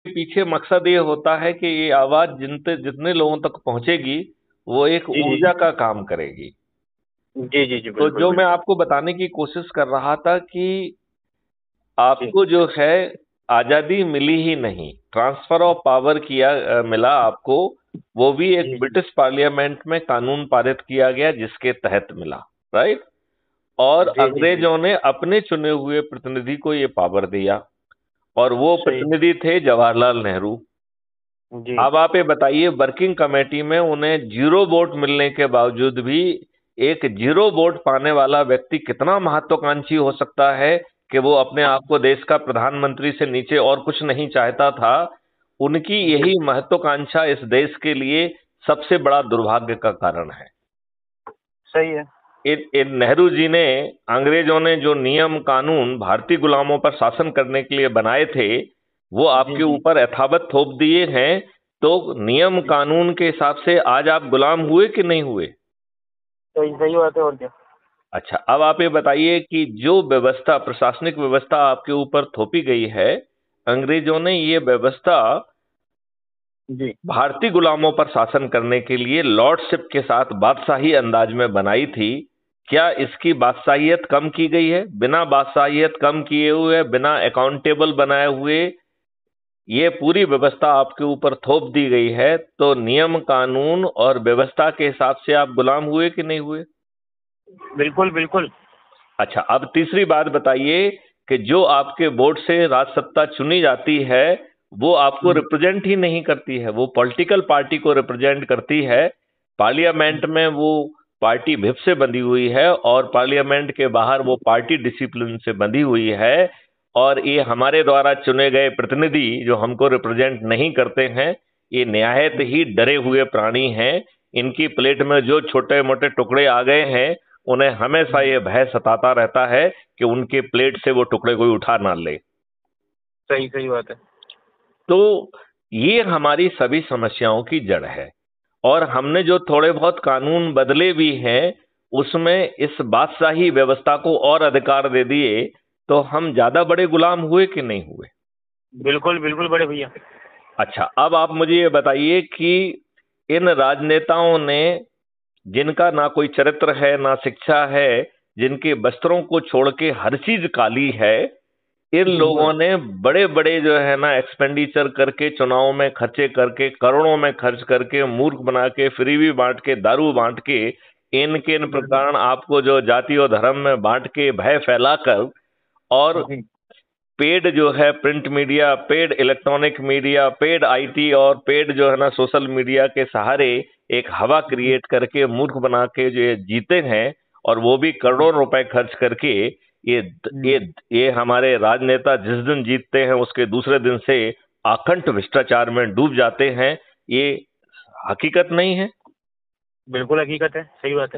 पीछे मकसद ये होता है कि ये आवाज जितने लोगों तक पहुंचेगी वो एक जी जी ऊर्जा का काम करेगी। जी जी जी, तो बिल्कुल जो मैं बिल्कुल। आपको बताने की कोशिश कर रहा था कि जी आपको जो है आजादी मिली ही नहीं, ट्रांसफर ऑफ पावर मिला आपको। वो भी एक जी जी ब्रिटिश पार्लियामेंट में कानून पारित किया गया जिसके तहत मिला। राइट। और जी जी जी। अंग्रेजों ने अपने चुने हुए प्रतिनिधि को ये पावर दिया, और वो सही। प्रतिनिधि थे जवाहरलाल नेहरू। जी अब आप ये बताइए, वर्किंग कमेटी में उन्हें जीरो वोट मिलने के बावजूद भी एक जीरो वोट पाने वाला व्यक्ति कितना महत्वाकांक्षी हो सकता है कि वो अपने आप को देश का प्रधानमंत्री से नीचे और कुछ नहीं चाहता था। उनकी जी। यही महत्वाकांक्षा इस देश के लिए सबसे बड़ा दुर्भाग्य का कारण है। सही है। इन नेहरू जी ने, अंग्रेजों ने जो नियम कानून भारतीय गुलामों पर शासन करने के लिए बनाए थे वो जी आपके जी ऊपर यथावत थोप दिए हैं। तो नियम जी। कानून के हिसाब से आज आप गुलाम हुए कि नहीं हुए? सही सही बात है, और क्या। अच्छा, अब आप ये बताइए कि जो व्यवस्था, प्रशासनिक व्यवस्था आपके ऊपर थोपी गई है, अंग्रेजों ने ये व्यवस्था जी। भारतीय गुलामों पर शासन करने के लिए लॉर्डशिप के साथ बादशाही अंदाज में बनाई थी। क्या इसकी बादशाहियत कम की गई है? बिना बादशाहियत कम किए हुए, बिना अकाउंटेबल बनाए हुए ये पूरी व्यवस्था आपके ऊपर थोप दी गई है, तो नियम कानून और व्यवस्था के हिसाब से आप गुलाम हुए कि नहीं हुए? बिल्कुल बिल्कुल। अच्छा, अब तीसरी बात बताइए कि जो आपके वोट से राजसत्ता चुनी जाती है वो आपको हम्म, रिप्रेजेंट ही नहीं करती है, वो पॉलिटिकल पार्टी को रिप्रेजेंट करती है। पार्लियामेंट में वो पार्टी व्हिप से बंधी हुई है और पार्लियामेंट के बाहर वो पार्टी डिसिप्लिन से बंधी हुई है। और ये हमारे द्वारा चुने गए प्रतिनिधि जो हमको रिप्रेजेंट नहीं करते हैं, ये निहायत ही डरे हुए प्राणी हैं। इनकी प्लेट में जो छोटे मोटे टुकड़े आ गए हैं उन्हें हमेशा ये भय सताता रहता है कि उनके प्लेट से वो टुकड़े कोई उठा ना ले। सही सही बात है। तो ये हमारी सभी समस्याओं की जड़ है। और हमने जो थोड़े बहुत कानून बदले भी हैं उसमें इस बादशाही व्यवस्था को और अधिकार दे दिए, तो हम ज्यादा बड़े गुलाम हुए कि नहीं हुए? बिल्कुल बिल्कुल बड़े भैया। अच्छा, अब आप मुझे ये बताइए कि इन राजनेताओं ने, जिनका ना कोई चरित्र है ना शिक्षा है, जिनके वस्त्रों को छोड़ के हर चीज काली है, इन बिल्कुल। लोगों ने बड़े बड़े जो है ना एक्सपेंडिचर करके, चुनाव में खर्चे करके, करोड़ों में खर्च करके, मूर्ख बना के, फ्रीबी बांट के, दारू बांट के, इनके इन बिल्कुल। प्रकार आपको जो जाति और धर्म में बांट के भय फैलाकर, और जी पेड जो है print media, paid electronic media, paid IT और पेड जो है ना सोशल मीडिया के सहारे एक हवा जी क्रिएट करके मूर्ख बना के जो ये जीते हैं, और वो भी जी। करोड़ों रुपए खर्च करके। ये ये हम्म, ये हमारे राजनेता जिस दिन जीतते हैं उसके दूसरे दिन से आखंड भ्रष्टाचार में डूब जाते हैं। ये हकीकत नहीं है? बिल्कुल हकीकत है, सही बात है।